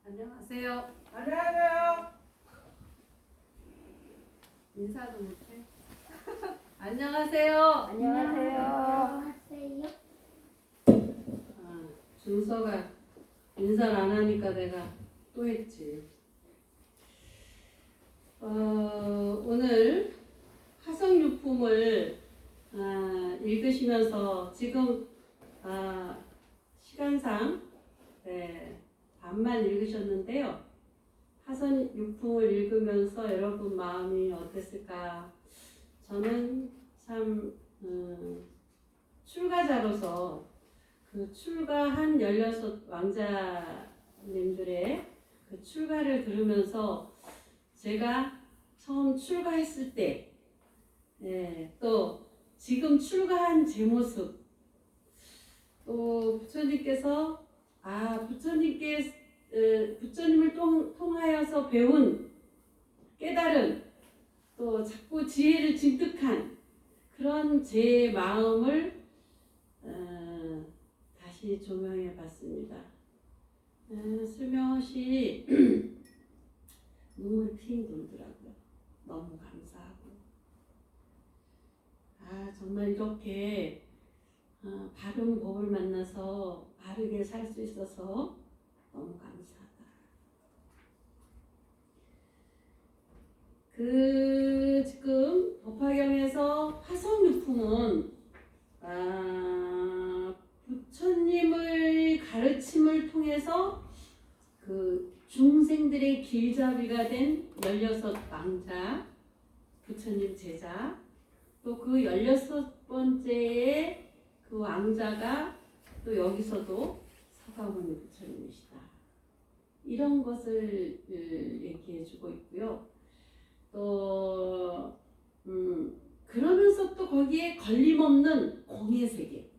안녕하세요. 안녕하세요. 인사도 못해. 안녕하세요. 안녕하세요. 준서가 인사를 안 하니까 내가 또 했지. 오늘 화성유품을 읽으시면서 지금 시간상 반만 읽으셨는데요. 화성유품을 읽으면서 여러분 마음이 어땠을까? 저는 참 출가자로서 그 출가한 16 왕자님들의 그 출가를 들으면서 제가 처음 출가했을 때, 또 지금 출가한 제 모습, 또 부처님께서 부처님을 통하여서 배운 깨달은 또 자꾸 지혜를 징득한 그런 제 마음을 다시 조명해 봤습니다. 슬며시 눈물 핑 돌더라고요. 너무 감사하고 정말 이렇게 바른 법을 만나서 바르게 살 수 있어서 너무 감사하다. 지금 법화경에서 화성유품은 부처님의 가르침을 통해서 그 중생들의 길잡이가 된 16 왕자, 부처님 제자, 또 그 16번째의 그 왕자가 또 여기서도 사가모니 부처님이시다. 이런 것을 얘기해주고 있고요. 또 그러면서 또 거기에 걸림없는 공의 세계.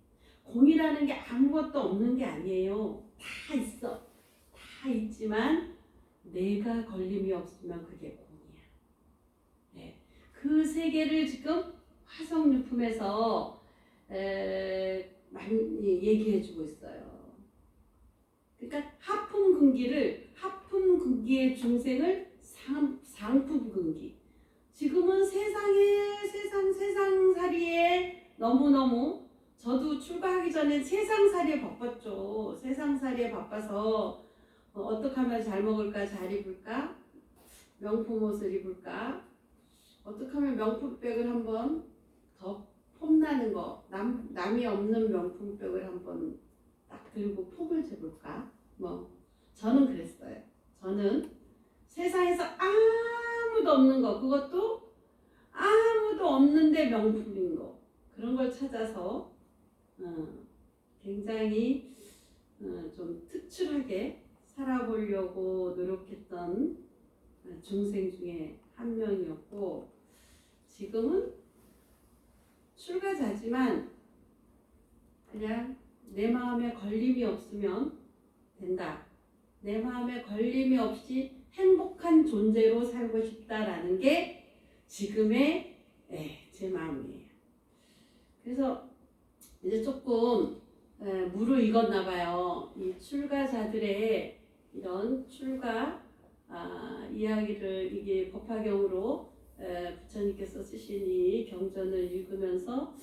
공이라는 게 아무것도 없는 게 아니에요. 다 있어. 다 있지만 내가 걸림이 없으면 그게 공이야. 그 세계를 지금 화성유품에서 많이 얘기해주고 있어요. 그러니까 하품근기의 중생을 상품근기. 지금은 세상살이에 너무너무 저도 출가하기 전에 세상살이에 바빴죠. 세상살이에 바빠서 어떻게 하면 잘 먹을까, 잘 입을까, 명품 옷을 입을까, 어떻게 하면 명품백을 한번 더 폼나는 거, 남이 없는 명품백을 한번 딱 들고 폼을 재볼까? 저는 그랬어요. 저는 세상에서 아무도 없는 거, 그것도 아무도 없는데 명품인 거, 그런 걸 찾아서 굉장히 좀 특출하게 살아보려고 노력했던 중생 중에 한 명이었고, 지금은 출가자지만 그냥 내 마음에 걸림이 없으면 된다. 내 마음에 걸림이 없이 행복한 존재로 살고 싶다라는 게 지금의 제 마음이에요. 그래서 이제 조금 무르익었나 봐요. 이 출가자들의 이런 출가 이야기를 이게 법화경으로 부처님께서 쓰신 이 경전을 읽으면서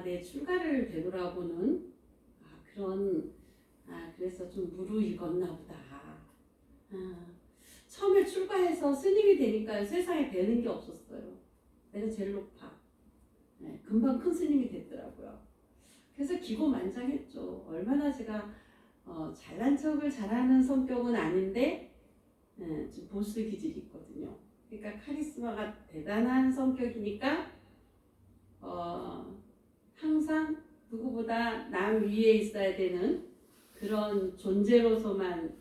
내 출가를 되돌아보는 그런 그래서 좀 무르익었나 보다. 처음에 출가해서 스님이 되니까 세상에 되는 게 없었어요. 내가 제일 높아. 금방 큰 스님이 됐더라고요. 그래서 기고만장했죠. 얼마나 제가 잘난 척을 잘하는 성격은 아닌데 좀 보스 기질이 있거든요. 그러니까 카리스마가 대단한 성격이니까 항상 누구보다 남 위에 있어야 되는 그런 존재로서만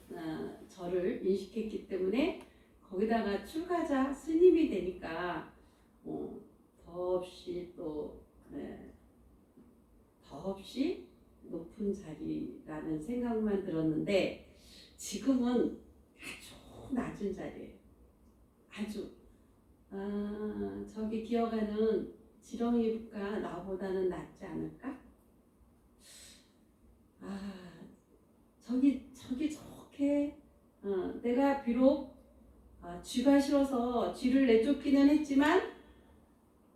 저를 인식했기 때문에 거기다가 출가자 스님이 되니까 더없이 더없이 높은 자리라는 생각만 들었는데 지금은 아주 낮은 자리예요. 아주 저기 기어가는 지렁이가 나보다는 낫지 않을까? 저기 저렇게 내가 비록 쥐가 싫어서 쥐를 내쫓기는 했지만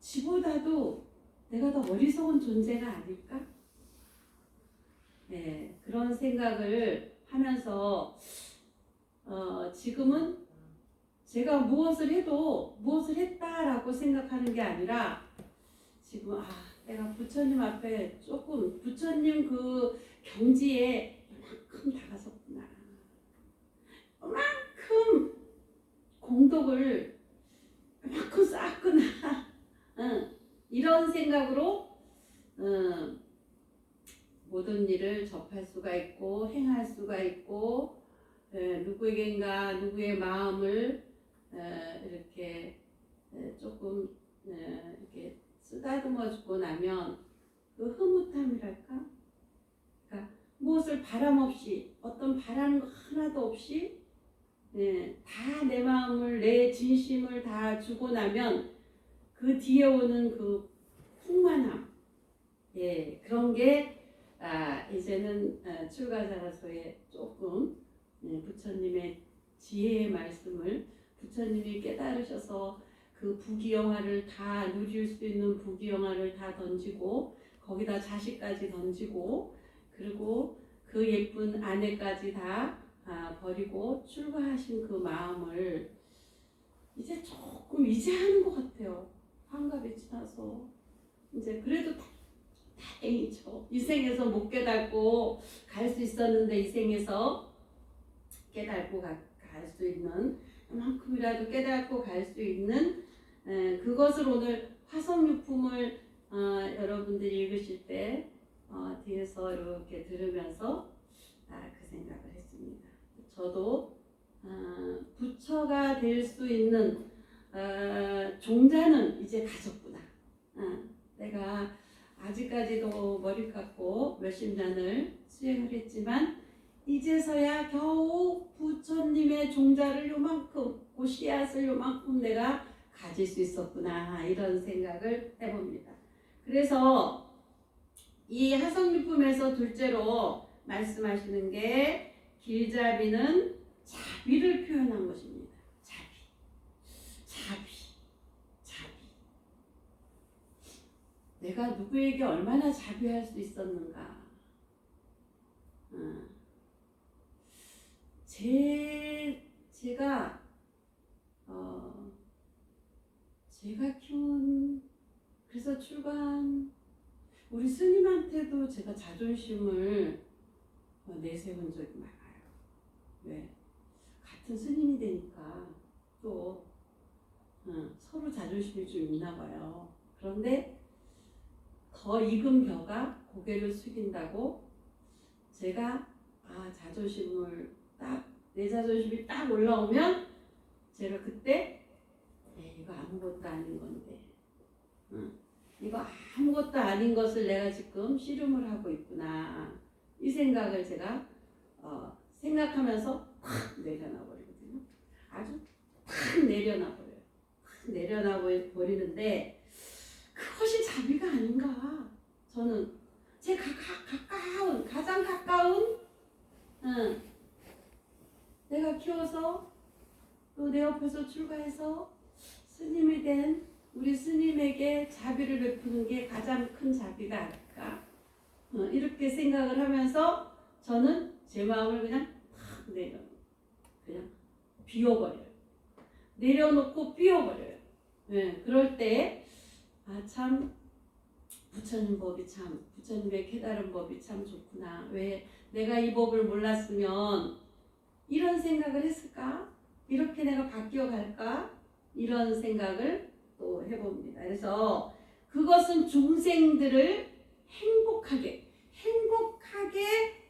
쥐보다도 내가 더 어리석은 존재가 아닐까? 네, 그런 생각을 하면서 지금은 제가 무엇을 해도 무엇을 했다라고 생각하는 게 아니라 지금 내가 부처님 앞에 조금 부처님 그 경지에 이만큼 다가섰구나. 이만큼 공덕을 이만큼 쌓았구나. 이런 생각으로 모든 일을 접할 수가 있고 행할 수가 있고 누구에겐가 누구의 마음을 이렇게 조금 이렇게 쓰다듬어 주고 나면 그 흐뭇함이랄까? 그러니까 무엇을 바람 없이 어떤 바라는 거 하나도 없이 다 내 마음을 내 진심을 다 주고 나면 그 뒤에 오는 그 풍만함 그런 게 이제는 출가자라서의 조금 부처님의 지혜의 말씀을 부처님이 깨달으셔서 그 부귀영화를 다 누릴 수 있는 부귀영화를 다 던지고 거기다 자식까지 던지고 그리고 그 예쁜 아내까지 다 버리고 출가하신 그 마음을 이제 조금 이제 하는 것 같아요. 환갑이 지나서 이제 그래도 다행이죠. 이 생에서 못 깨닫고 갈 수 있었는데 이 생에서 깨닫고 갈 수 있는 그만큼이라도 깨닫고 갈 수 있는 그것을 오늘 화성유품을 여러분들이 읽으실 때 뒤에서 이렇게 들으면서 그 생각을 했습니다. 저도 부처가 될 수 있는 종자는 이제 가졌구나. 내가 아직까지도 머리 깎고 몇십 년을 수행을 했지만 이제서야 겨우 부처님의 종자를 요만큼 그 씨앗을 요만큼 내가 가질 수 있었구나 이런 생각을 해봅니다. 그래서 이 화성유품에서 둘째로 말씀하시는 게 길잡이는 자비를 표현한 것입니다. 자비. 내가 누구에게 얼마나 자비할 수 있었는가. 제가 키운 그래서 출간 우리 스님한테도 제가 자존심을 내세운 적이 많아요. 왜? 같은 스님이 되니까 또 서로 자존심이 좀 있나 봐요. 그런데 더 익은 벼가 고개를 숙인다고 제가 자존심을 내 자존심이 딱 올라오면 제가 그때 이거 아무것도 아닌 건데 이거 아무것도 아닌 것을 내가 지금 씨름을 하고 있구나 이 생각을 제가 생각하면서 팍 내려놔 버리거든요. 아주 팍 내려놔 버려요. 팍 내려놔 버리는데 그것이 자비가 아닌가. 저는 제 가장 가까운 내가 키워서 또 내 옆에서 출가해서 스님이 된 우리 스님에게 자비를 베푸는 게 가장 큰 자비가 아닐까. 이렇게 생각을 하면서 저는 제 마음을 그냥 탁 그냥 비워버려요. 내려놓고 비워버려요. 그럴 때 참 부처님 법이 참 부처님의 깨달은 법이 참 좋구나. 왜 내가 이 법을 몰랐으면 이런 생각을 했을까? 이렇게 내가 바뀌어 갈까? 이런 생각을 또 해봅니다. 그래서 그것은 중생들을 행복하게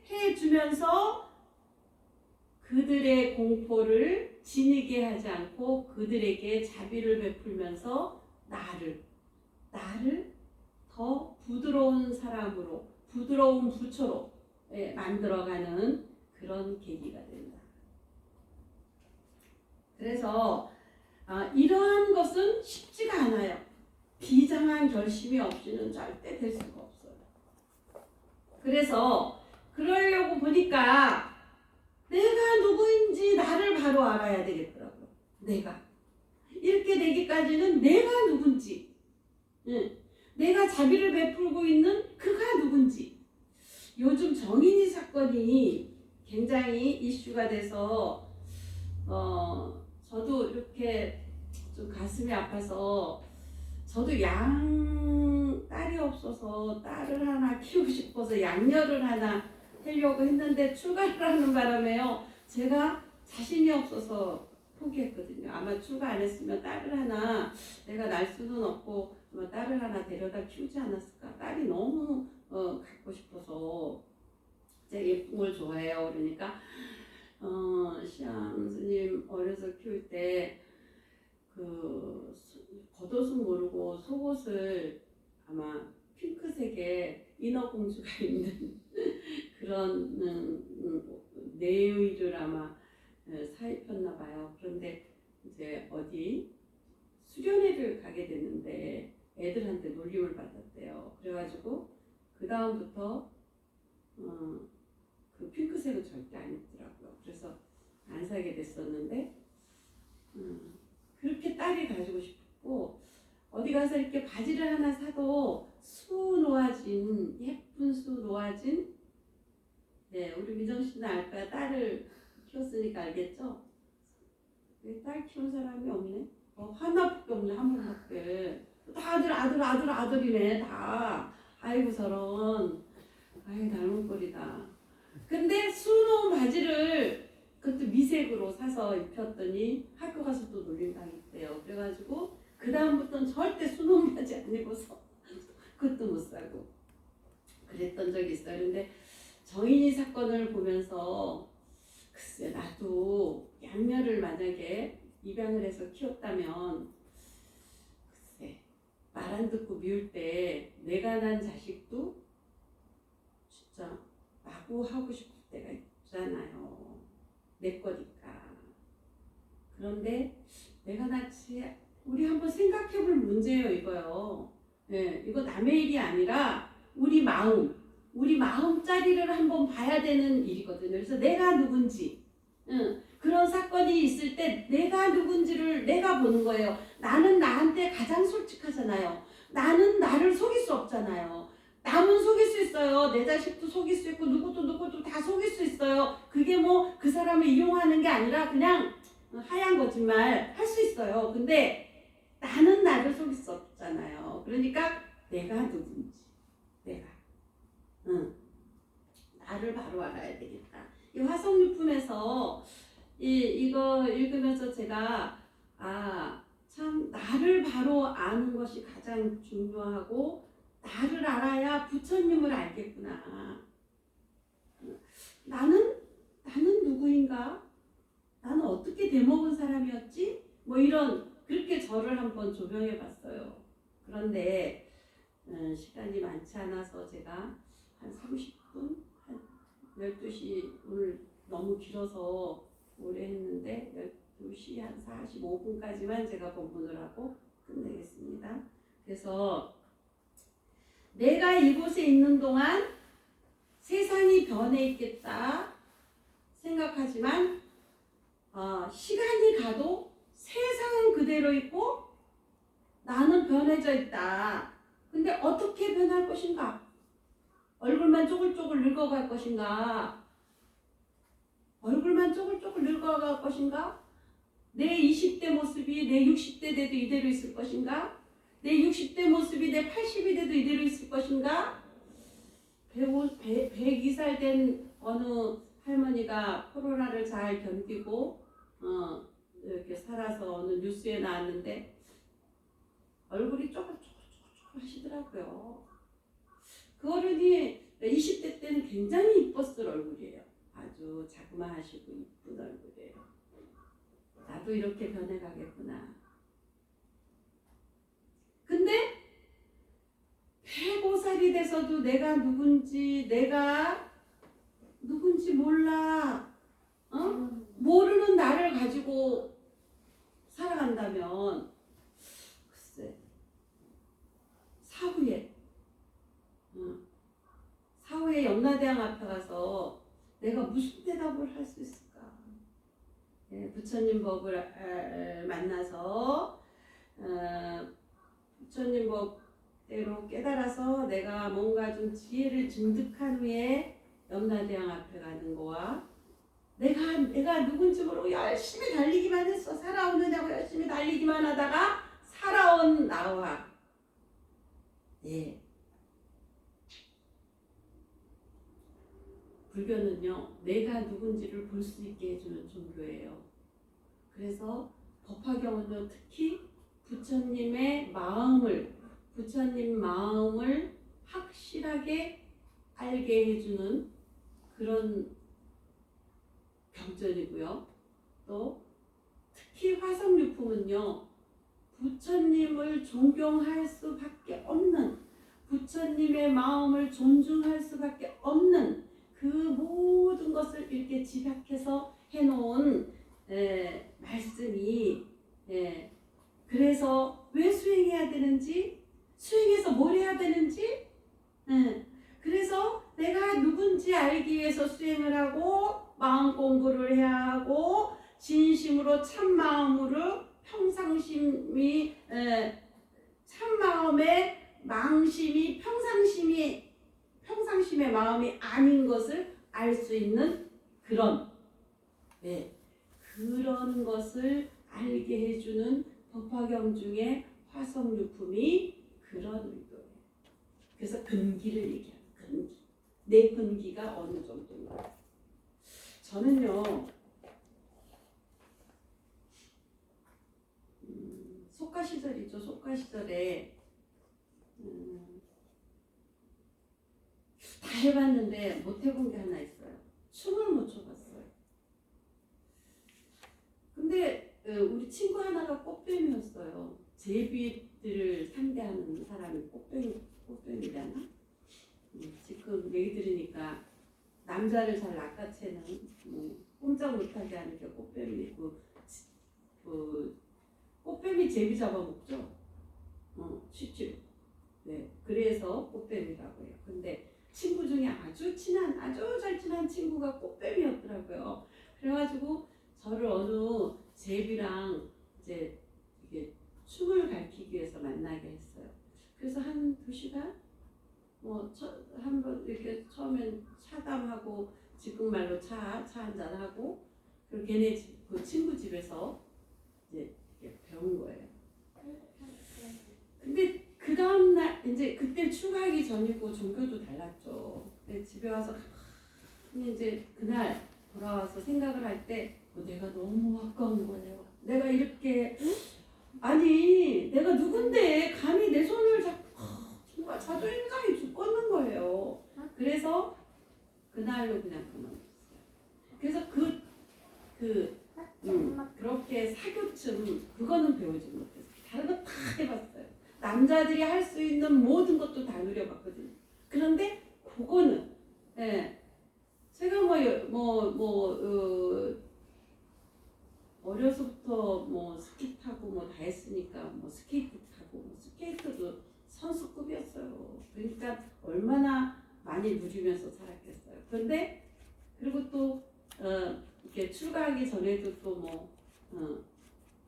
해주면서 그들의 공포를 지니게 하지 않고 그들에게 자비를 베풀면서 나를 더 부드러운 사람으로 부드러운 부처로 만들어가는 그런 계기가 된다. 그래서 이러한 것은 쉽지가 않아요. 비장한 결심이 없이는 절대 될 수가 없어요. 그래서 그러려고 보니까 내가 누구인지 나를 바로 알아야 되겠더라고요. 내가. 이렇게 되기까지는 내가 누군지, 내가 자비를 베풀고 있는 그가 누군지. 요즘 정인이 사건이 굉장히 이슈가 돼서 저도 이렇게 좀 가슴이 아파서 저도 딸이 없어서 딸을 하나 키우고 싶어서 양녀를 하나 하려고 했는데 출가를 하는 바람에요. 제가 자신이 없어서 포기했거든요. 아마 출가 안 했으면 딸을 하나 내가 낳을 수는 없고 아마 딸을 하나 데려다 키우지 않았을까. 딸이 너무 갖고 싶어서 제가 예쁜 걸 좋아해요. 그러니까 시암 스님 어려서 키울 때 그 겉옷은 모르고 속옷을 아마 핑크색의 인어공주가 입는 그런 내의를 아마 사입혔나 봐요. 그런데 이제 어디 수련회를 가게 됐는데 애들한테 놀림을 받았대요. 그래가지고 그 다음부터 그 핑크색은 절대 안 입더라고요. 그래서 안 사게 됐었는데 그렇게 딸이 가지고 싶고 어디 가서 이렇게 바지를 하나 사도 수 놓아진 예쁜 수 놓아진 우리 민정 씨는 알 거야. 딸을 키웠으니까 알겠죠? 왜 딸 키운 사람이 없네? 하나밖에 없네. 한 명밖에. 다들 아들이네. 다. 아이고 저런. 아이 닮은 꼴이다. 근데 수 놓은 바지를 그것도 미색으로 사서 입혔더니 학교 가서 또 놀림당했대요. 그래가지고 그 다음부터는 절대 수 놓은 바지 안 입어서 그것도 못 사고 그랬던 적이 있어요. 근데 정인이 사건을 보면서 글쎄 나도 양녀를 만약에 입양을 해서 키웠다면 글쎄 말 안 듣고 미울 때 내가 낳은 자식도 진짜 마구 하고 싶을 때가 있잖아요. 내 거니까. 그런데 내가 낳지 우리 한번 생각해 볼 문제예요. 이거요. 이거 남의 일이 아니라 우리 마음짜리를 한번 봐야 되는 일이거든요. 그래서 내가 누군지 그런 사건이 있을 때 내가 누군지를 내가 보는 거예요. 나는 나한테 가장 솔직하잖아요. 나는 나를 속일 수 없잖아요. 남은 속일 수 있어요. 내 자식도 속일 수 있고 누구도 다 속일 수 있어요. 그게 뭐 그 사람을 이용하는 게 아니라 그냥 하얀 거짓말 할 수 있어요. 근데 나는 나를 속일 수 없잖아요. 그러니까 내가 누군지 나를 바로 알아야 되겠다. 이 화성유품에서 이거 읽으면서 제가 참 나를 바로 아는 것이 가장 중요하고 나를 알아야 부처님을 알겠구나. 나는 누구인가? 나는 어떻게 돼먹은 사람이었지? 뭐 이런 그렇게 저를 한번 조명해 봤어요. 그런데 시간이 많지 않아서 제가 한 30분? 한 12시 오늘 너무 길어서 오래 했는데 12시 한 45분까지만 제가 본문을 하고 끝내겠습니다. 그래서 내가 이곳에 있는 동안 세상이 변해 있겠다 생각하지만 시간이 가도 세상은 그대로 있고 나는 변해져 있다. 근데 어떻게 변할 것인가? 얼굴만 쪼글쪼글 늙어갈 것인가? 내 20대 모습이 내 60대 돼도 이대로 있을 것인가? 내 60대 모습이 내 80이 돼도 이대로 있을 것인가? 102살 된 어느 할머니가 코로나를 잘 견디고 이렇게 살아서 어느 뉴스에 나왔는데 얼굴이 쪼글쪼글 하시더라고요. 그 어른이 20대 때는 굉장히 이뻤을 얼굴이에요. 아주 자그마하시고 이쁜 얼굴이에요. 나도 이렇게 변해가겠구나. 근데 105살이 돼서도 내가 누군지 몰라. 모르는 나를 가지고 살아간다면 글쎄 사후에 염라대왕 앞에 가서 내가 무슨 대답을 할 수 있을까? 부처님 법을 만나서 부처님 법대로 깨달아서 내가 뭔가 좀 지혜를 증득한 후에 염라대왕 앞에 가는 거와 내가 누군지 모르고 열심히 달리기만 했어. 살아오느냐고 열심히 달리기만 하다가 살아온 나와 불교는요, 내가 누군지를 볼 수 있게 해주는 종교예요. 그래서 법화경은요, 특히 부처님 마음을 확실하게 알게 해주는 그런 경전이고요. 또 특히 화성유품은요, 부처님을 존경할 수밖에 없는, 부처님의 마음을 존중할 수밖에 없는 그 모든 것을 이렇게 집약해서 해놓은 말씀이 그래서 왜 수행해야 되는지, 수행해서 뭘 해야 되는지, 그래서 내가 누군지 알기 위해서 수행을 하고 마음 공부를 해야 하고 진심으로 참마음으로 평상심이 참마음의 망심이 평상심의 마음이 아닌 것을 알 수 있는 그런 그런 것을 알게 해주는 법화경 중에 화성유품이 그런 의도예요. 그래서 근기를 얘기해요. 근기. 내 근기가 어느 정도인가. 저는요, 속가 시절이죠. 속가 시절에 다 해봤는데 못 해본 게 하나 있어요. 춤을 못 춰봤어요. 근데 우리 친구 하나가 꽃뱀이었어요. 제비들을 상대하는 사람이 꽃뱀이잖아. 지금 얘기 들으니까 남자를 잘 낚아채는 꼼짝 못하게 하는 게 꽃뱀이고 꽃뱀이 제비 잡아먹죠. 쉽죠. 그래서 꽃뱀이라고 해요. 근데 친구 중에 아주 잘 친한 친구가 꽃뱀이었더라고요. 그래가지고 저를 어느 제비랑 이제 이게 춤을 가르치기 위해서 만나게 했어요. 그래서 한 2시간 한번 이렇게 처음엔 차담하고 지금 말로 차 한잔하고 그리고 걔네 그 친구 집에서 이제 배운 거예요. 근데 그 다음날 이제 그때 출가하기 전이고 종교도 달랐죠. 근데 집에 와서 이제 그날 돌아와서 생각을 할 때 내가 너무 아까운 거예요. 내가 이렇게 아니 내가 누군데 감히 내 손을 잡고 정말 자존심 상해 죽겠는 거예요. 그래서 그날로 그냥 그만뒀어요. 그래서 그렇게 사교춤 그거는 배우지 못했어요. 다른 거 다 해봤어요. 남자들이 할 수 있는 모든 것도 다 누려봤거든요. 그런데 그거는 제가 어려서부터 스키 타고 다 했으니까 스케이트 타고 스케이트도 선수급이었어요. 그러니까 얼마나 많이 누리면서 살았겠어요. 그런데 그리고 또 이렇게 출가하기 전에도 또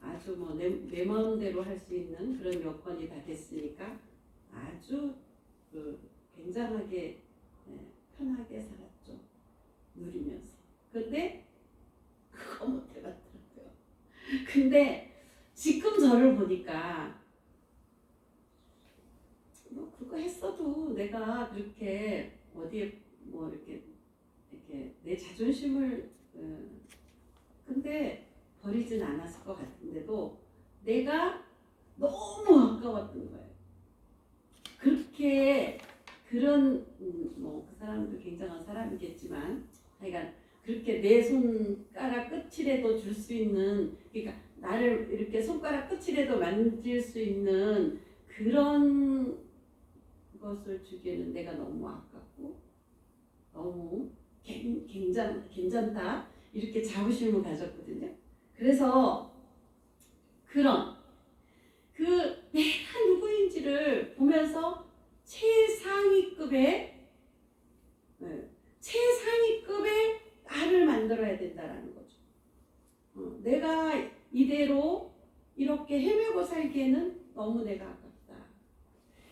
아주 내 마음대로 할 수 있는 그런 여건이 다 됐으니까 아주 굉장하게 편하게 살았죠. 누리면서. 근데 그거 못 해봤더라고요. 근데 지금 저를 보니까 그거 했어도 내가 그렇게 어디에 이렇게 내 자존심을 근데 버리진 않았을 것 같은데도 내가 너무 아까웠던 거예요. 그렇게 그런 그 사람도 굉장한 사람이겠지만 하여간 그렇게 내 손가락 끝이라도 줄 수 있는 그러니까 나를 이렇게 손가락 끝이라도 만질 수 있는 그런 것을 주기에는 내가 너무 아깝고 너무 괜찮다 이렇게 자부심을 가졌거든요. 그래서 그런 내가 누구인지를 보면서 최상위급의 나를 만들어야 된다라는 거죠. 내가 이대로 이렇게 헤매고 살기에는 너무 내가 아깝다.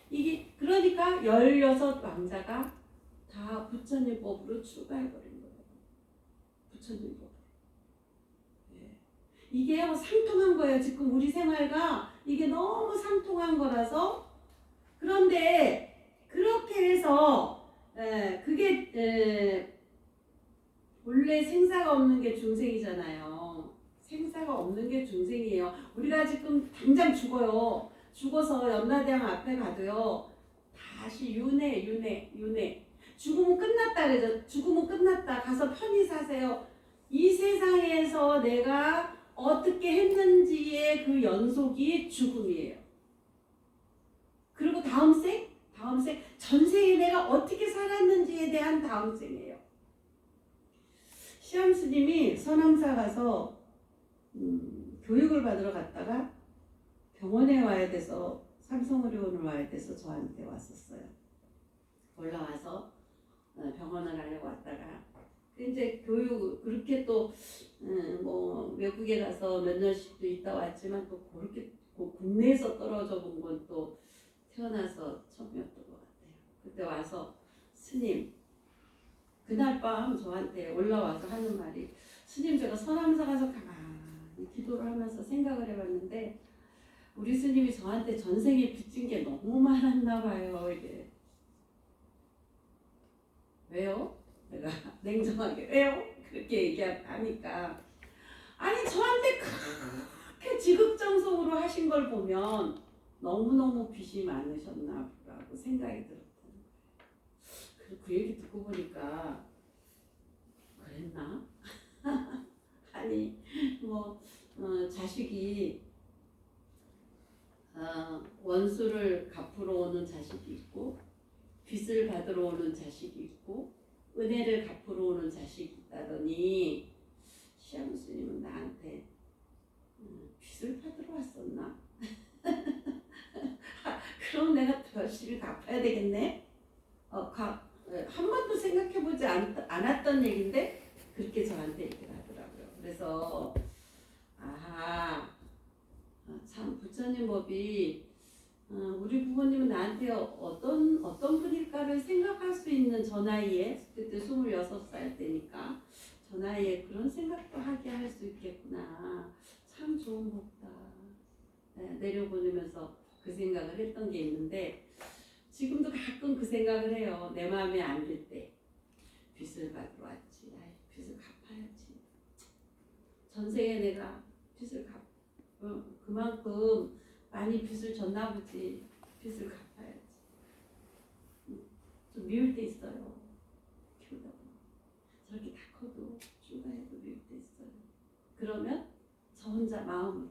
이게 그러니까 16 왕자가 다 부처님 법으로 출가해버린 거예요. 부처님 법. 네. 이게요 상통한 거예요. 지금 우리 생활과 이게 너무 상통한 거라서. 그런데 그렇게 해서 그게 원래 생사가 없는 게 중생이잖아요. 생사가 없는 게 중생이에요. 우리가 지금 당장 죽어요. 죽어서 염라대왕 앞에 가도요. 다시 윤회. 죽으면 끝났다 그러죠. 죽으면 끝났다. 가서 편히 사세요. 이 세상에서 내가 어떻게 했는지의 그 연속이 죽음이에요. 그리고 다음 생, 전생에 내가 어떻게 살았는지에 대한 다음 생이에요. 시암 스님이 서남사 가서 교육을 받으러 갔다가 병원에 와야 돼서 삼성의료원을 와야 돼서 저한테 왔었어요. 올라와서 병원을 가려고 왔다가 이제 교육 그렇게 또 뭐 외국에 가서 몇 년씩도 있다 왔지만 또 그렇게 국내에서 떨어져 본 건 또 태어나서 처음이었던 것 같아요. 그때 와서 스님 그날 밤 저한테 올라와서 하는 말이 스님 제가 서남사 가서 가만히 기도를 하면서 생각을 해봤는데 우리 스님이 저한테 전생에 빚진 게 너무 많았나 봐요. 이게 왜요? 내가 냉정하게 왜요? 그렇게 얘기하니까 아니 저한테 그렇게 지극정성으로 하신 걸 보면 너무너무 빚이 많으셨나 보라고 생각이 들었던 거예요. 그 얘기 듣고 보니까 그랬나? 아니 뭐 자식이 원수를 갚으러 오는 자식이 있고 빚을 받으러 오는 자식이 있고 은혜를 갚으러 오는 자식이 있다더니 시암 스님은 나한테 빚을 받으러 왔었나? 그럼 내가 더 열심히 갚아야 되겠네? 한 번도 생각해보지 않았던 얘기인데 그렇게 저한테 얘기를 하더라고요. 그래서 참 부처님 법이 우리 부모님은 나한테 어떤 분일까를 생각할 수 있는 저 나이에 그때 26살 때니까 저 나이에 그런 생각도 하게 할 수 있겠구나. 참 좋은 법다. 내려보내면서 그 생각을 했던 게 있는데 지금도 가끔 그 생각을 해요. 내 마음에 안 들 때 빚을 받으러 왔지. 빚을 갚아야지. 전생에 내가 빚을 그만큼 많이 빚을 졌나 보지. 빚을 갚아야지. 좀 미울 때 있어요. 키우다 보면. 저렇게 다 커도 출가해도 미울 때 있어요. 그러면 저 혼자 마음으로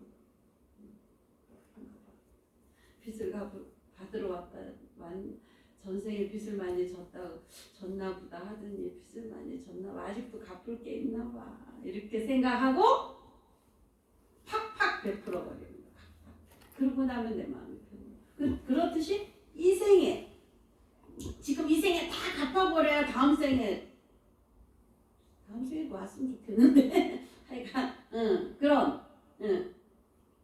빚을 받으러 왔다. 전생에 빚을 많이 졌나 보다 하더니 빚을 많이 졌나 봐. 아직도 갚을 게 있나 봐. 이렇게 생각하고 팍팍 베풀어 버립니다. 그러고 나면 내 마음이 편해요. 그렇듯이 이 생에 지금 이 생에 다 갚아버려야 다음 생에도 왔으면 좋겠는데 하여간 그런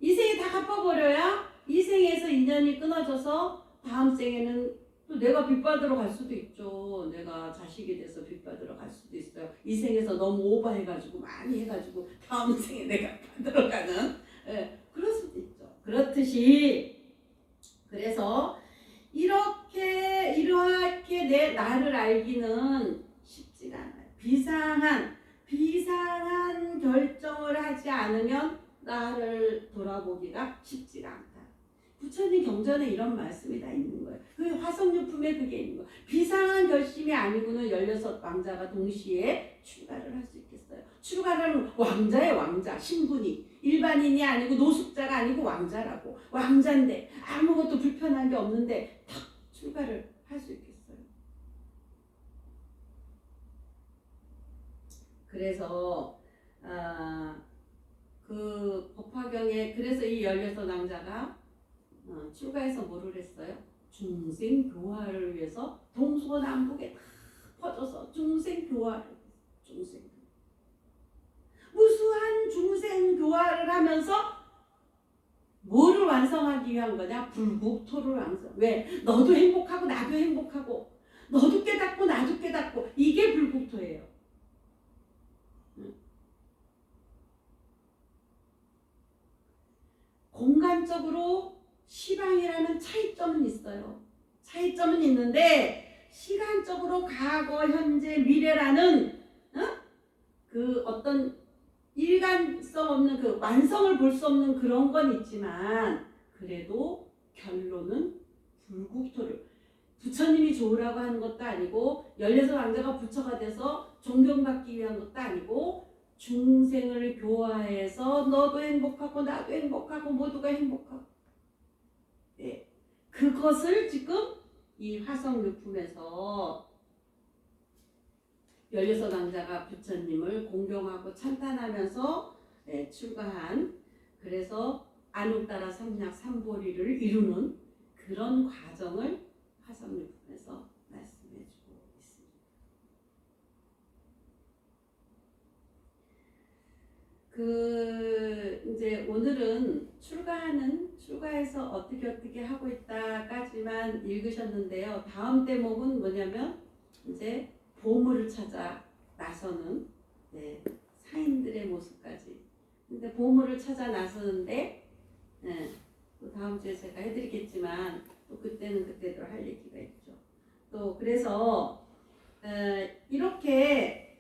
이 생에 다 갚아버려야 이 생에서 인연이 끊어져서 다음 생에는 또 내가 빚 받으러 갈 수도 있죠. 내가 자식이 돼서 빚 받으러 갈 수도 있어요. 이 생에서 너무 오버해가지고 많이 해가지고 다음 생에 내가 받으러 가는 그럴 수도 있죠. 그렇듯이 그래서 이렇게 나를 알기는 쉽지가 않아요. 비상한 결정을 하지 않으면 나를 돌아보기가 쉽지가 않다. 부처님 경전에 이런 말씀이 다 있는 거예요. 그 화성유품에 그게 있는 거예요. 비상한 결심이 아니고는 16 왕자가 동시에 출가를 할 수 있겠어요. 출가는 왕자의 왕자, 신분이 일반인이 아니고 노숙자가 아니고 왕자라고. 왕자인데 아무것도 불편한 게 없는데 탁 출가를 할 수 있겠어요. 그래서 그 법화경에 그래서 이 16 왕자가 출가해서 뭐를 했어요? 중생 교화를 위해서 동서남북에 다 퍼져서 중생 교화를 중생 무슨 우수한 중생 교화를 하면서 뭐를 완성하기 위한 거냐? 불국토를 완성. 왜? 너도 행복하고 나도 행복하고 너도 깨닫고 나도 깨닫고 이게 불국토예요. 공간적으로 시방이라는 차이점은 있어요. 차이점은 있는데 시간적으로 과거, 현재, 미래라는 그 어떤 일관성 없는 그 완성을 볼 수 없는 그런 건 있지만 그래도 결론은 불국토를 부처님이 좋으라고 하는 것도 아니고 16왕자가 부처가 돼서 존경받기 위한 것도 아니고 중생을 교화해서 너도 행복하고 나도 행복하고 모두가 행복하고 네. 그것을 지금 이 화성유품에서 16왕자가 부처님을 공경하고 찬탄하면서 네, 출가한 그래서 안옥따라 삼약 삼보리를 이루는 그런 과정을 화성유품에서 말씀해주고 있습니다. 이제 오늘은 출가해서 어떻게 하고 있다까지만 읽으셨는데요. 다음 대목은 뭐냐면 이제 보물을 찾아 나서는 네, 사인들의 모습까지. 근데 보물을 찾아 나서는데 네, 또 다음 주에 제가 해드리겠지만 또 그때는 그때대로 할 얘기가 있죠. 또 그래서 이렇게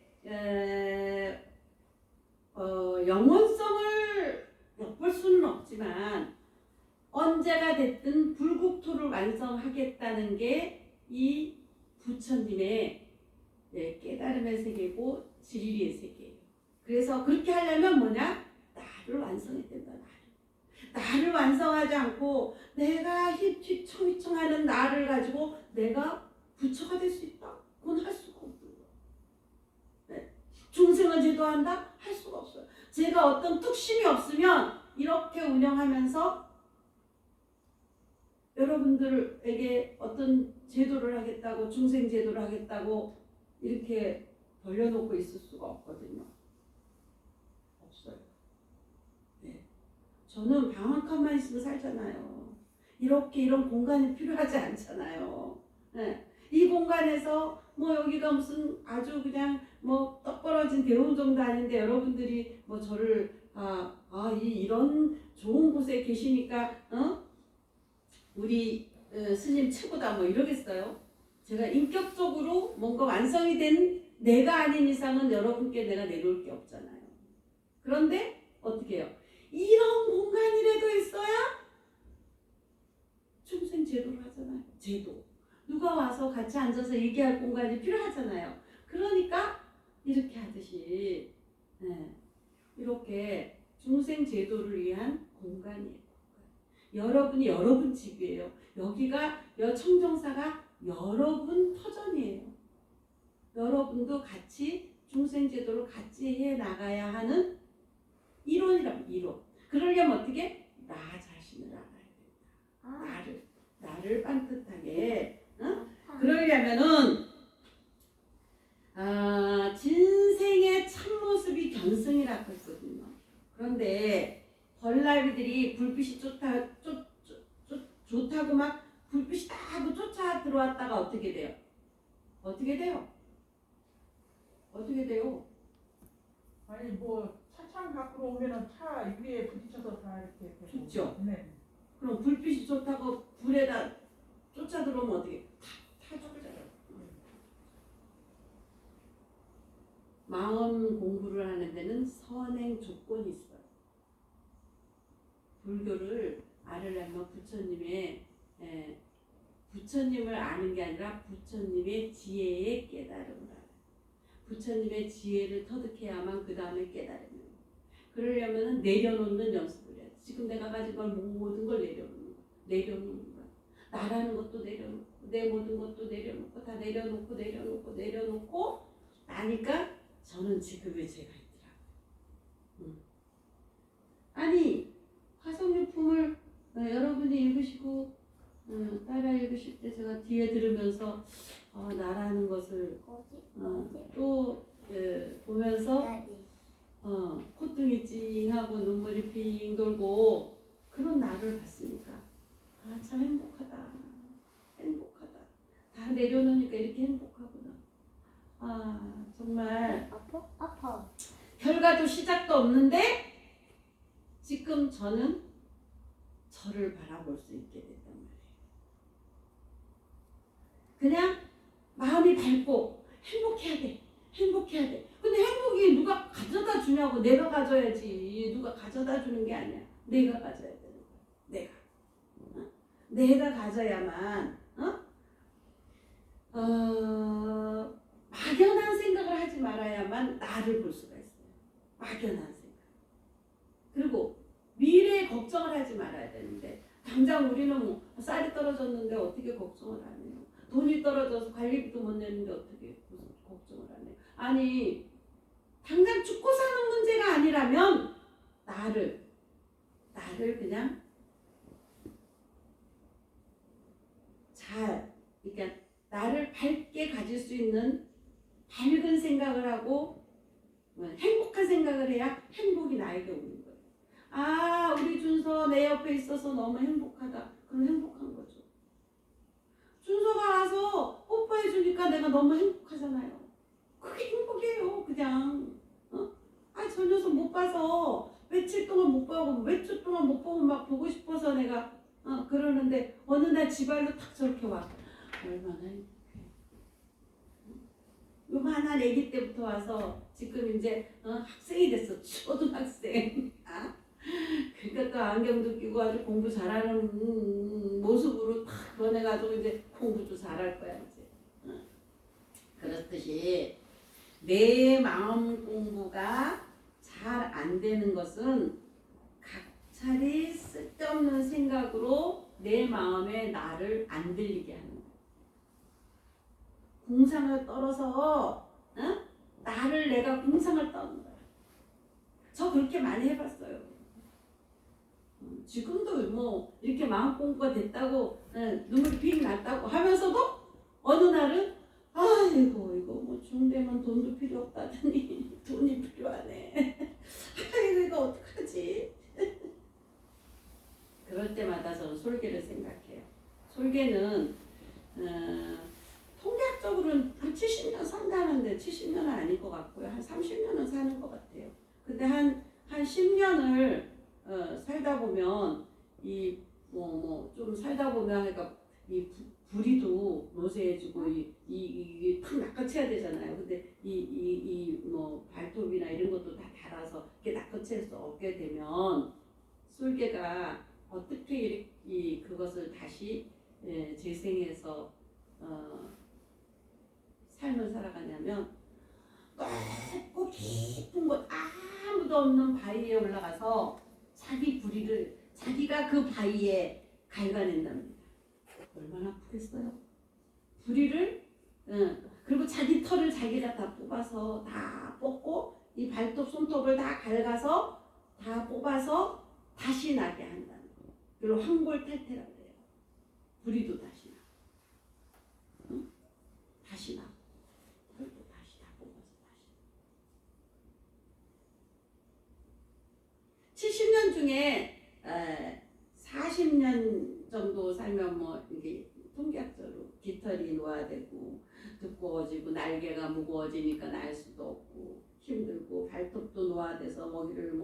영원성을 엿볼 수는 없지만 언제가 됐든 불국토를 완성하겠다는 게 이 부처님의 깨달음의 세계고 진리의 세계예요. 그래서 그렇게 하려면 뭐냐? 나를 완성해야 된다. 나를 완성하지 않고 내가 휘청휘청하는 나를 가지고 내가 부처가 될 수 있다. 그건 할 수가 없는 거예요. 네. 중생을 제도한다? 할 수가 없어요. 제가 어떤 특심이 없으면 이렇게 운영하면서 여러분들에게 어떤 제도를 하겠다고 중생 제도를 하겠다고 이렇게 벌려놓고 있을 수가 없거든요. 없어요. 네. 저는 방 한 칸만 있으면 살잖아요. 이런 공간이 필요하지 않잖아요. 네. 이 공간에서 뭐 여기가 무슨 아주 그냥 뭐 떡 벌어진 대웅정도 아닌데 여러분들이 뭐 저를 이런 좋은 곳에 계시니까 우리 스님 최고다 뭐 이러겠어요? 제가 인격적으로 뭔가 완성이 된 내가 아닌 이상은 여러분께 내가 내놓을 게 없잖아요. 그런데 어떻게 해요? 이런 공간이라도 있어야 중생 제도를 하잖아요. 제도. 누가 와서 같이 앉아서 얘기할 공간이 필요하잖아요. 그러니까 이렇게 하듯이 이렇게 중생 제도를 위한 공간이에요. 여러분이 여러분 집이에요. 여기가 청정사가 여러분 터전이에요. 여러분도 같이 중생제도를 같이 해 나가야 하는 이론이라면 이론. 그러려면 어떻게? 나 자신을 알아야 된다. 나를 반듯하게. 그러려면은 진생의 참모습이 견성이라고 했거든요. 그런데 벌나비들이 불빛이 좋다고 막 불빛이 다 하고 쫓아 들어왔다가 어떻게 돼요? 어떻게 돼요? 아니 뭐 차창 밖으로 오면은 차 위에 부딪혀서 다 이렇게 되고. 좋죠. 네. 그럼 불빛이 좋다고 불에다 쫓아 들어오면 어떻게? 다 죽잖아요. 마음 공부를 하는 데는 선행 조건이 있어요. 불교를 알으려면 부처님을 아는 게 아니라 부처님의 지혜의 깨달음을 알아요. 부처님의 지혜를 터득해야만 그 다음에 깨달으면. 그러려면 내려놓는 연습을 해야 돼. 지금 내가 가진 걸 모든 걸 내려놓는 거야. 나라는 것도 내려놓고 내 모든 것도 내려놓고 다 내려놓고 나니까 저는 지금의 제가 있더라고요. 아니 화성유품을 여러분이 읽으시고 따라 읽으실 때 제가 뒤에 들으면서 나라는 것을 또 보면서 콧등 눈물이 핑 돌고 그런 나를 봤으니까 아, 참 행복하다. 행복하다. 다 내려놓으니까 이렇게 행복하구나. 아, 정말 아파? 아파. 결과도 시작도 없는데 지금 저는 저를 바라볼 수 있게 됐단 말이에요. 그냥 마음이 밝고 행복해야 돼. 행복해야 돼. 근데 행복이 누가 가져다 주냐고. 내가 가져야지. 누가 가져다 주는 게 아니야. 내가 가져야 되는 거야. 내가. 내가 가져야만 막연한 생각을 하지 말아야만 나를 볼 수가 있어요. 막연한 생각. 그리고 미래에 걱정을 하지 말아야 되는데 당장 우리는 뭐 쌀이 떨어졌는데 어떻게 걱정을 안 해요. 돈이 떨어져서 관리비도 못 내는데 어떻게 걱정을 안 해요. 아니 당장 죽고 사는 문제가 아니라면 나를 그냥 잘, 그러니까 나를 밝게 가질 수 있는 밝은 생각을 하고 행복한 생각을 해야 행복이 나에게 오는 거예요. 아, 우리 준서 내 옆에 있어서 너무 행복하다. 그럼 행복한 거죠. 준서가 와서 뽀뽀해 주니까 내가 너무 행복하잖아요. 그게 행복이에요, 그냥. 아, 저 녀석 못 봐서 며칠 동안 못 보고 며칠 동안 못 보고 막 보고 싶어서 내가 그러는데 어느 날 지발로 탁 저렇게 와. 얼마나 행복해. 요만한 아기 때부터 와서 지금 이제 학생이 됐어. 초등학생. 그러니까 또 안경도 끼고 아주 공부 잘하는 모습으로 탁 변해가지고 이제 공부도 잘할 거야 이제. 그렇듯이 내 마음 공부가 잘 안 되는 것은 각차리 쓸데없는 생각으로 내 마음에 나를 안 들리게 하는 거야. 공상을 떨어서 나를 내가 공상을 떠는 거야. 저 그렇게 많이 해봤어요. 지금도 뭐 이렇게 마음 공부가 됐다고 눈물이 핑 났다고 하면서도 어느 날은 아이고 이거 뭐 중되면 돈도 필요 없다더니 돈이 필요하네. 아이고 이거 어떡하지? 그럴 때마다 저는 솔개를 생각해요. 솔개는 통계학적으로는 한 70년 산다는데 70년은 아닐 것 같고요. 한 30년은 사는 것 같아요. 근데 한 10년을 살다 보면 이 좀 살다 보면 그러니까 이 부리도 노쇠해지고 이게 탁 낚아채야 되잖아요. 근데 이 발톱이나 이런 것도 다 닳아서 이렇게 낚아챌 수 없게 되면 솔개가 어떻게 그것을 다시 재생해서 삶을 살아가냐면 넓고 깊은 곳 아무도 없는 바위에 올라가서 자기 부리를 자기가 그 바위에 갉아낸답니다. 얼마나 아프겠어요? 부리를 그리고 자기 털을 자기가 다 뽑아서 다 뽑고 이 발톱 손톱을 다 갉아서 다 뽑아서 다시 나게 한다는 거예요. 그리고 황골탈태라고 해요. 부리도 다시 나. 다시 나. 털도 다시 다 뽑아서 다시. 70년 중에 40년 정도 살면 뭐 이게 통계학적으로 깃털이 노화되고 두꺼워지고 날개가 무거워지니까 날 수도 없고 힘들고 발톱도 노화돼서 먹이를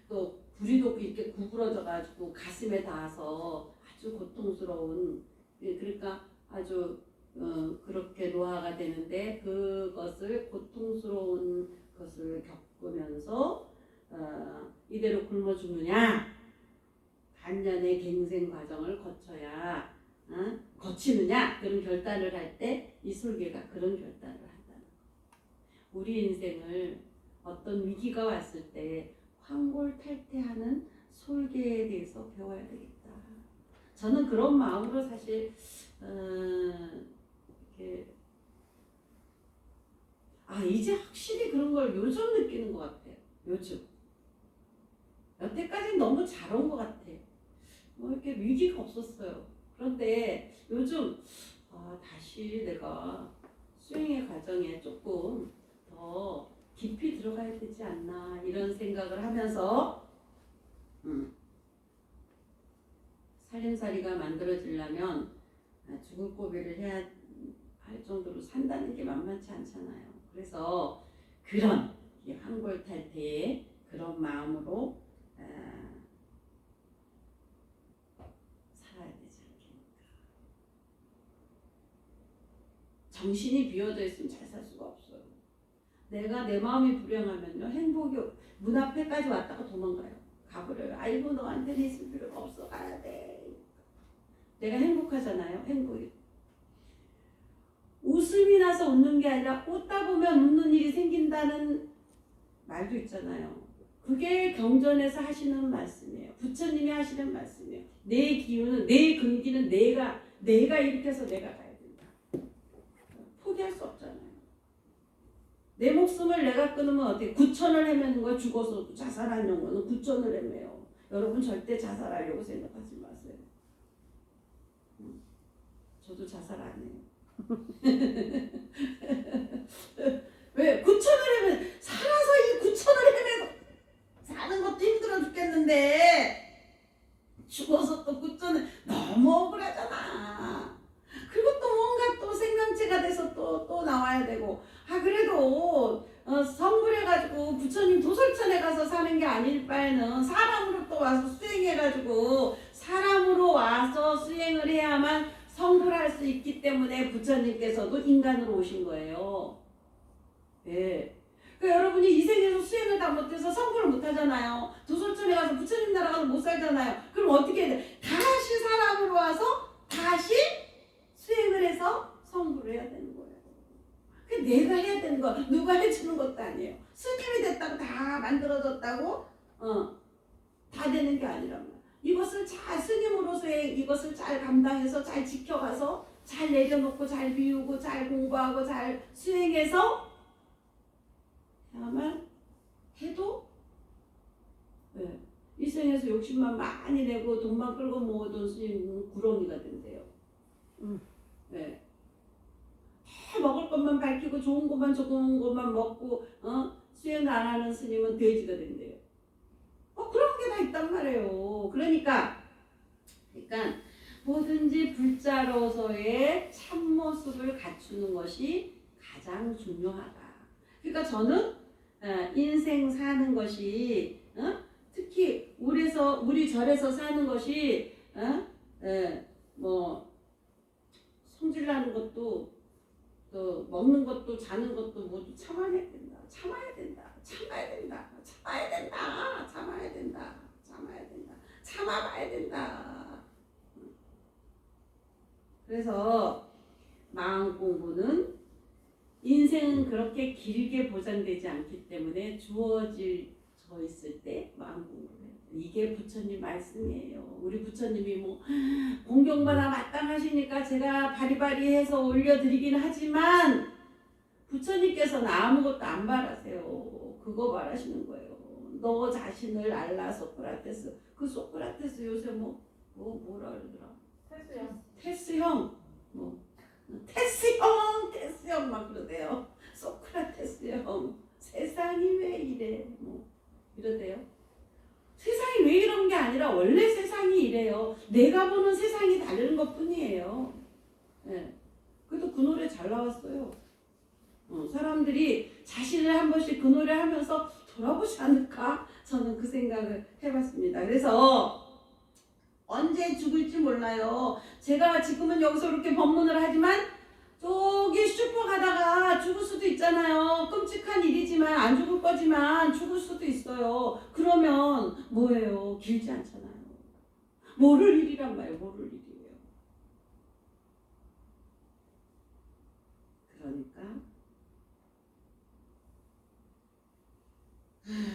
또 부리도 이렇게 구부러져 가지고 가슴에 닿아서 아주 고통스러운 그러니까 아주 그렇게 노화가 되는데 그것을 고통스러운 것을 겪으면서 이대로 굶어 죽느냐 반년의 갱생 과정을 거쳐야 거치느냐 그런 결단을 할 때 이 솔개가 그런 결단을 한다는 거. 우리 인생을 어떤 위기가 왔을 때 황골탈퇴하는 솔개에 대해서 배워야 되겠다. 저는 그런 마음으로 사실 이렇게 이제 확실히 그런 걸 요즘 느끼는 것 같아요. 요즘 여태까지는 너무 잘 온 것 같아. 이렇게 위기가 없었어요. 그런데 요즘 다시 내가 수행의 과정에 조금 더 깊이 들어가야 되지 않나 이런 생각을 하면서 보살이가 만들어지려면 죽을 고비를 해야 할 정도로 산다는 게 만만치 않잖아요. 그래서 그런 황골탈태의 그런 마음으로 살아야 되지 않겠는가. 정신이 비어져 있으면 잘 살 수가 없어요. 내가 내 마음이 불행하면요, 행복이 문 앞에까지 왔다가 도망가요. 가버려요. 아이고 너한테는 있을 필요가 없어. 가야 돼. 내가 행복하잖아요. 행복이. 웃음이 나서 웃는 게 아니라 웃다 보면 웃는 일이 생긴다는 말도 있잖아요. 그게 경전에서 하시는 말씀이에요. 부처님이 하시는 말씀이에요. 내 기운은, 내 근기는 내가 일으켜서 내가 가야 된다. 포기할 수 없잖아요. 내 목숨을 내가 끊으면 어떻게 9천을 헤매는 거야. 죽어서 자살하는 거는 9천을 헤매요. 여러분 절대 자살하려고 생각하지 마세요. 저도 자살 안 해요. 왜? 9천을 헤매, 살아서 이 9천을 헤매고 사는 것도 힘들어 죽겠는데 죽어서 또 9천을 너무 억울하잖아. 그리고 또 뭔가 또 생명체가 돼서 또 나와야 되고. 그래도 성불해가지고 부처님 도솔천에 가서 사는 게 아닐 바에는 사람으로 또 와서 수행해가지고 사람으로 와서 수행을 해야만 성불할 수 있기 때문에 부처님께서도 인간으로 오신 거예요. 예. 그러니까 여러분이 이 생에서 수행을 다 못해서 성불을 못하잖아요. 도솔천에 가서 부처님 나라 가서 못 살잖아요. 그럼 어떻게 해야 돼? 다시 사람으로 와서 다시 수행을 해서 성불을 해야 되는 거예요. 내가 해야 되는 거 누가 해주는 것도 아니에요. 스님이 됐다고 다 만들어졌다고 다 되는 게 아니란 말이에요. 이것을 잘 스님으로서의 이것을 잘 감당해서 잘 지켜가서 잘 내려놓고 잘 비우고 잘 공부하고 잘 수행해서 해야만 해도 네, 이 생에서 욕심만 많이 내고 돈만 끌고 모으던 스님은 구렁이가 된대요. 네. 먹을 것만 밝히고 좋은 것만 좋은 것만 먹고 수행 안 하는 스님은 돼지가 된대요. 그런 게 다 있단 말이에요. 그러니까 뭐든지 불자로서의 참모습을 갖추는 것이 가장 중요하다. 그러니까 저는 인생 사는 것이 특히 우리 절에서 사는 것이 뭐 성질나는 것도 또 먹는 것도 자는 것도 모두 참아야 된다. 참아야 된다. 참아야 된다. 참아야 된다. 참아야 된다. 참아야 된다. 참아봐야 된다. 그래서 마음 공부는 인생은 그렇게 길게 보장되지 않기 때문에 주어져 있을 때 마음 공부를 해요. 이게 부처님 말씀이에요. 우리 부처님이 뭐 공경받아 마땅하시니까 제가 바리바리해서 올려드리긴 하지만 부처님께서는 아무것도 안 바라세요. 그거 바라시는 거예요. 너 자신을 알라 소크라테스. 그 소크라테스 요새 뭐라 그러더라? 테스형. 테스형 막 그러대요. 소크라테스형. 세상이 왜 이래? 이러대요. 세상이 왜 이런 게 아니라 원래 세상이 이래요. 내가 보는 세상이 다른 것 뿐이에요. 네. 그래도 그 노래 잘 나왔어요. 사람들이 자신을 한 번씩 그 노래 하면서 돌아보지 않을까? 저는 그 생각을 해봤습니다. 그래서 언제 죽을지 몰라요. 제가 지금은 여기서 이렇게 법문을 하지만 저기 슈퍼 가다가 죽을 수도 있잖아요. 끔찍한 일이지만 안 죽을 거지만 죽을 수도 있어요. 그러면 뭐예요? 길지 않잖아요. 모를 일이란 말이에요. 모를 일이에요. 그러니까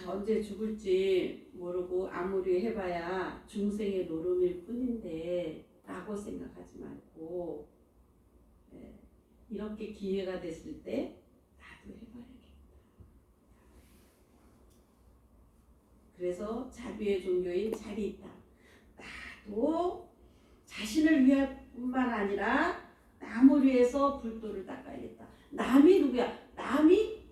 언제 죽을지 모르고 아무리 해봐야 중생의 노름일 뿐인데 라고 생각하지 말고 이렇게 기회가 됐을 때 나도 해봐야겠다. 그래서 자비의 종교인 자리있다. 나도 자신을 위할 뿐만 아니라 남을 위해서 불도를 닦아야겠다. 남이 누구야? 남이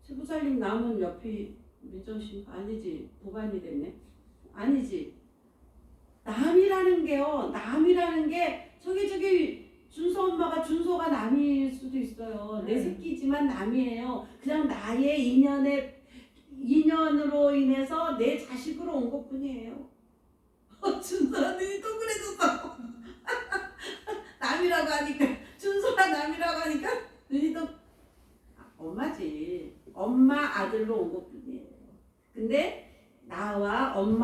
최부살님 남은 옆이 민정씨 아니지 도반이 됐네. 아니지. 남이라는 게요. 남이라는 게 저기 준서 엄마가 준서가 남일 수도 있어요. 내 새끼지만 남이에요. 그냥 나의 인연으로 인해서 내 자식으로 온 것뿐이에요. 준서가 눈이 동그래졌어. 남이라고 하니까 준서가 남이라고 하니까 눈이 또 엄마지. 엄마 아들로 온 것뿐이에요. 근데 나와 엄마